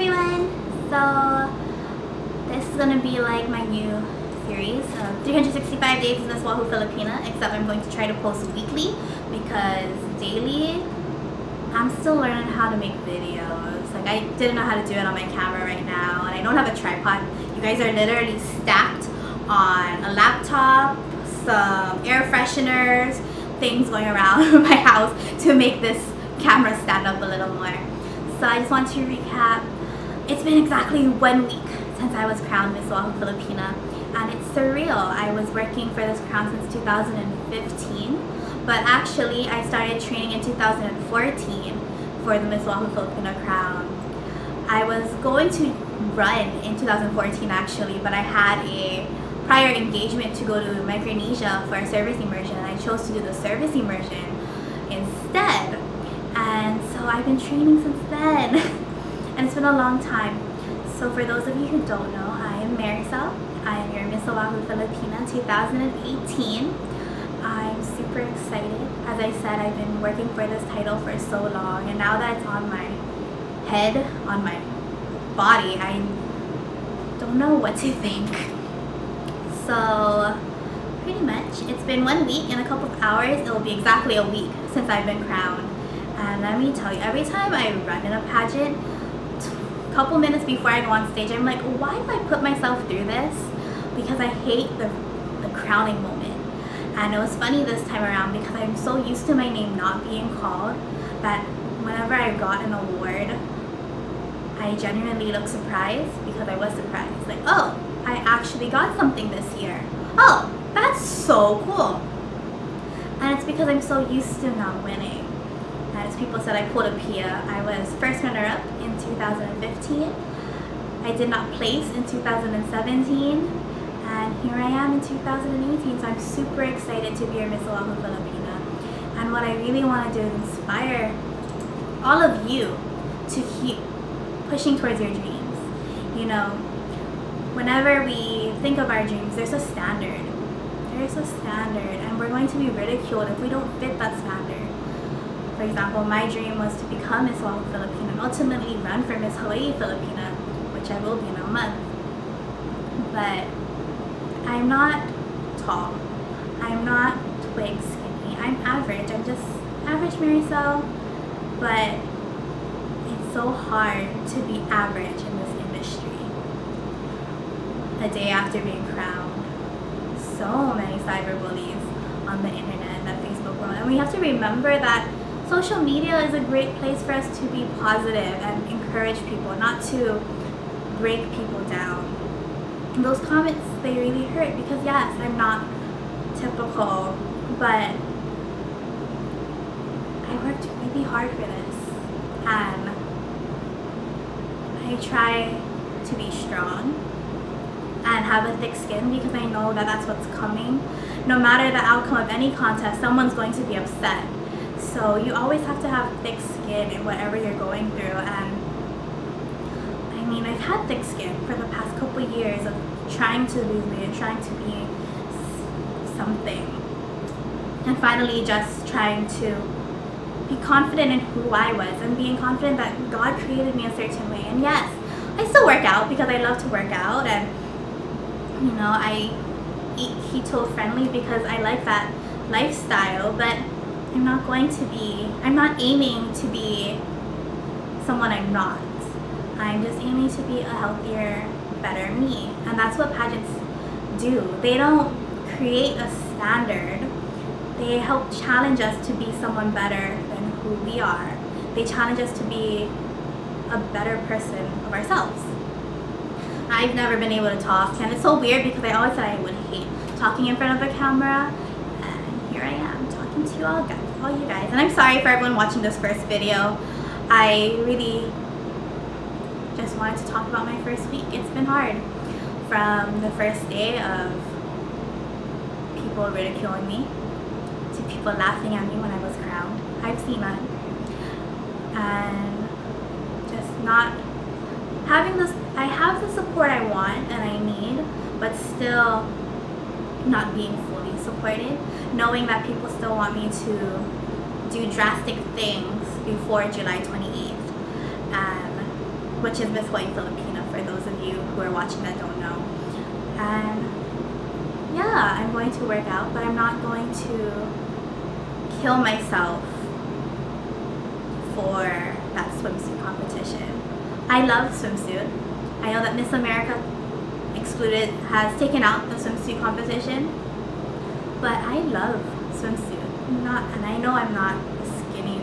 everyone! So this is gonna be like my new series of 365 days with Miss Oahu Filipina, except I'm going to try to post weekly because daily I'm still learning how to make videos. Like, I didn't know how to do it on my camera right now, and I don't have a tripod. You guys are literally stacked on a laptop, some air fresheners, things going around my house to make this camera stand up a little more. So I just want to recap. It's been exactly 1 week since I was crowned Miss Oahu Filipina, and it's surreal. I was working for this crown since 2015, but actually I started training in 2014 for the Miss Oahu Filipina crown. I was going to run in 2014 actually, but I had a prior engagement to go to Micronesia for a service immersion, and I chose to do the service immersion instead. And so I've been training since then and it's been a long time. So for those of you who don't know, I am Marisol. I am your Miss Oahu Filipina 2018. I'm super excited. As I said, I've been working for this title for so long, and now that it's on my head, on my body, I don't know what to think. So pretty much it's been 1 week. In a couple of hours it will be exactly a week since I've been crowned. And let me tell you, every time I run in a pageant, a couple minutes before I go on stage, I'm like, why do I put myself through this? Because I hate the crowning moment. And it was funny this time around because I'm so used to my name not being called that whenever I got an award, I genuinely looked surprised because I was surprised. Like, oh, I actually got something this year. Oh, that's so cool. And it's because I'm so used to not winning. As people said, I pulled a Pia. I was first runner-up in 2015. I did not place in 2017. And here I am in 2018. So I'm super excited to be your Miss Oahu Filipina. And what I really want to do is inspire all of you to keep pushing towards your dreams. You know, whenever we think of our dreams, there's a standard. There's a standard, and we're going to be ridiculed if we don't fit that standard. For example, my dream was to become Miss Oahu Filipina and ultimately run for Miss Hawaii Filipina, which I will be in a month. But I'm not tall. I'm not twig skinny. I'm average. I'm just average Marisol. But it's so hard to be average in this industry. A day after being crowned, so many cyberbullies on the internet and the Facebook world. And we have to remember that social media is a great place for us to be positive and encourage people, not to break people down. And those comments, they really hurt because yes, I'm not typical, but I worked really hard for this, and I try to be strong and have a thick skin because I know that that's what's coming. No matter the outcome of any contest, someone's going to be upset. So you always have to have thick skin in whatever you're going through. And I mean, I've had thick skin for the past couple years of trying to lose weight and trying to be something, and finally just trying to be confident in who I was and being confident that God created me a certain way. And yes, I still work out because I love to work out, and you know, I eat keto friendly because I like that lifestyle, but I'm not aiming to be someone I'm not. I'm just aiming to be a healthier, better me. And that's what pageants do. They don't create a standard. They help challenge us to be someone better than who we are. They challenge us to be a better person of ourselves. I've never been able to talk, and it's so weird because I always said I would hate talking in front of a camera, and here I am talking to you all you guys. And I'm sorry for everyone watching this first video. I really just wanted to talk about my first week. It's been hard. From the first day of people ridiculing me to people laughing at me when I was crowned. I've seen that. And just not having this, I have the support I want and I need, but still not being fully supported, knowing that people still want me to do drastic things before July 28th. And which is Miss Oahu Filipina for those of you who are watching that don't know. And yeah, I'm going to work out, but I'm not going to kill myself for that swimsuit competition. I love swimsuit. I know that Miss America excluded has taken out the swimsuit competition, but I love swimsuit. And I know I'm not a skinny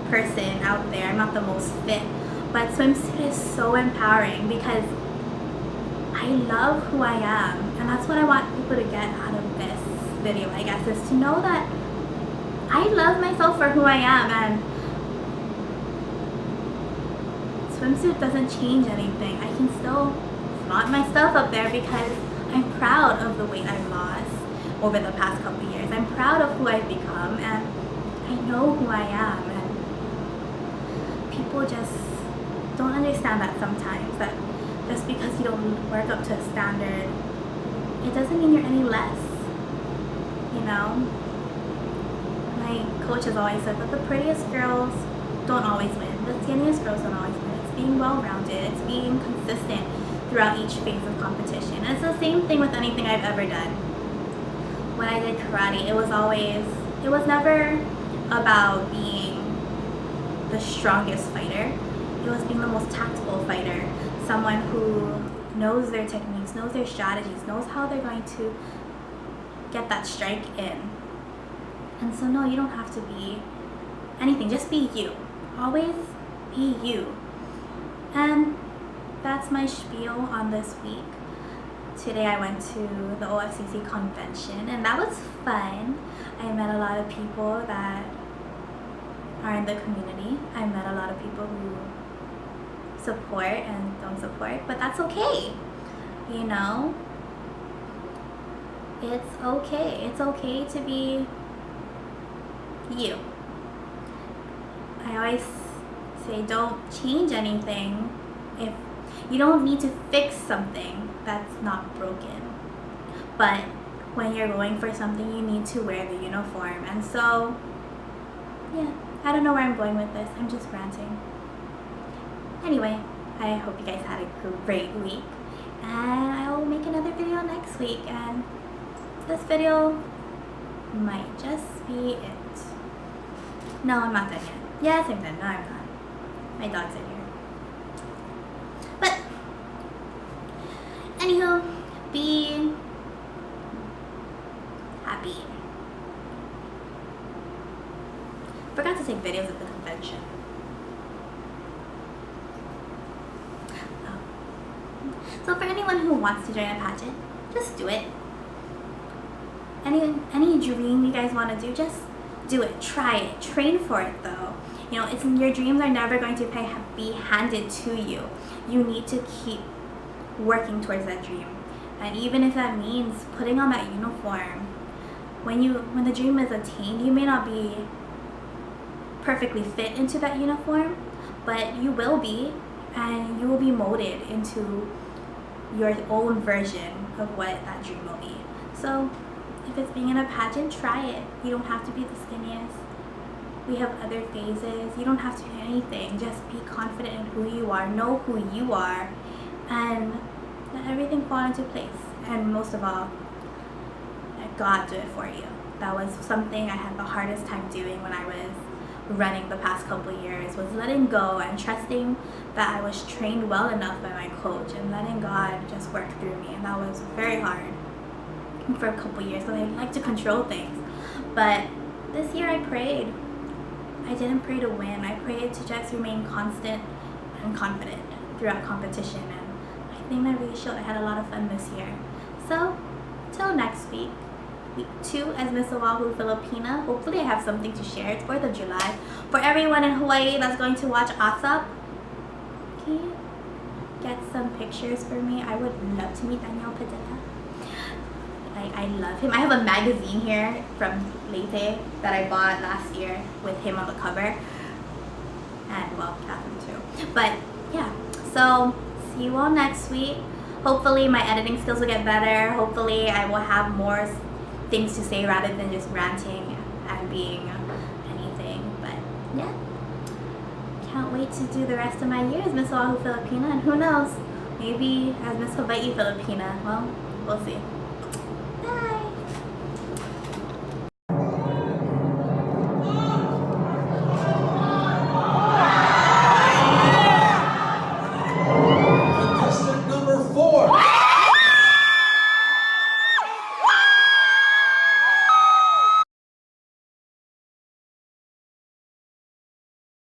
person out there. I'm not the most fit, but swimsuit is so empowering because I love who I am, and that's what I want people to get out of this video, I guess, is to know that I love myself for who I am, and swimsuit doesn't change anything. I can still flaunt my stuff up there because I'm proud of the weight I've lost over the past couple years. I'm proud of who I've become, and I know who I am, and people just don't understand that sometimes, that just because you don't work up to a standard, it doesn't mean you're any less, you know? My coach has always said that the prettiest girls don't always win. The skinniest girls don't always win. It's being well-rounded. It's being consistent throughout each phase of competition. And it's the same thing with anything I've ever done. When I did karate, it was never about being the strongest fighter. It was being the most tactical fighter. Someone who knows their techniques, knows their strategies, knows how they're going to get that strike in. And so no, you don't have to be anything, just be you. Always be you. And that's my spiel on this week. Today I went to the OFCC convention, and that was fun. I met a lot of people that are in the community. I met a lot of people who support and don't support, but that's okay. You know? It's okay. It's okay to be you. I always say don't change anything. If you don't need to fix something that's not broken, but when you're going for something, you need to wear the uniform. And so yeah, I don't know where I'm going with this. I'm just ranting. Anyway, I hope you guys had a great week, and I will make another video next week, and this video might just be it. No, I'm not done yet. Yes, I'm done. No, I'm not. My dog's in here. But anywho, be happy. Forgot to take videos at the convention. So for anyone who wants to join a pageant, just do it. Any dream you guys want to do, just do it. Try it. Train for it though. You know, your dreams are never going to be handed to you. You need to keep working towards that dream. And even if that means putting on that uniform, when the dream is attained, you may not be perfectly fit into that uniform, but you will be, and you will be molded into your own version of what that dream will be. So if it's being in a pageant, try it. You don't have to be the skinniest. We have other phases. You don't have to be anything. Just be confident in who you are. Know who you are, and let everything fall into place. And most of all, let God do it for you. That was something I had the hardest time doing when I was running the past couple years, was letting go and trusting that I was trained well enough by my coach, and letting God just work through me. And that was very hard for a couple years, because I like to control things. But this year I prayed. I didn't pray to win. I prayed to just remain constant and confident throughout competition, and I think that really showed. I had a lot of fun this year. So till next week, week 2 as Miss Oahu Filipina. Hopefully I have something to share. It's 4th of July. For everyone in Hawaii that's going to watch ASAP, can you get some pictures for me? I would love to meet Daniel Padilla. I love him. I have a magazine here from Leyte that I bought last year with him on the cover. And well, Catherine too. But yeah, so see you all next week. Hopefully my editing skills will get better. Hopefully I will have more things to say rather than just ranting and being anything. But yeah. can't wait to do the rest of my year as Miss Oahu Filipina, and who knows, maybe as Miss Hawaii Filipina. Well, we'll see.